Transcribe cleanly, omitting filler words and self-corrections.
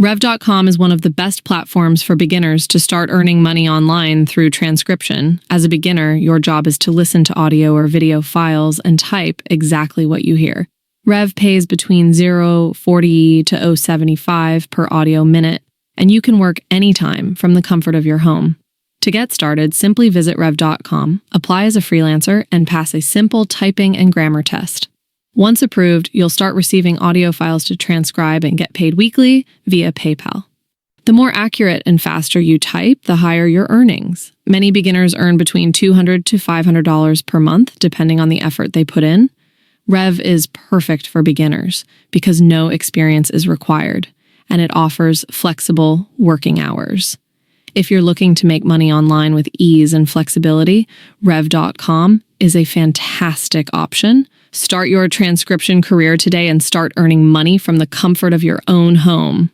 Rev.com is one of the best platforms for beginners to start earning money online through transcription. As a beginner, your job is to listen to audio or video files and type exactly what you hear. Rev pays between $0.40 to $0.75 per audio minute, and you can work anytime from the comfort of your home. To get started, simply visit Rev.com, apply as a freelancer, and pass a simple typing and grammar test. Once approved, you'll start receiving audio files to transcribe and get paid weekly via PayPal. The more accurate and faster you type, the higher your earnings. Many beginners earn between $200 to $500 per month, depending on the effort they put in. Rev is perfect for beginners because no experience is required, and it offers flexible working hours. If you're looking to make money online with ease and flexibility, Rev.com is a fantastic option. Start your transcription career today and start earning money from the comfort of your own home.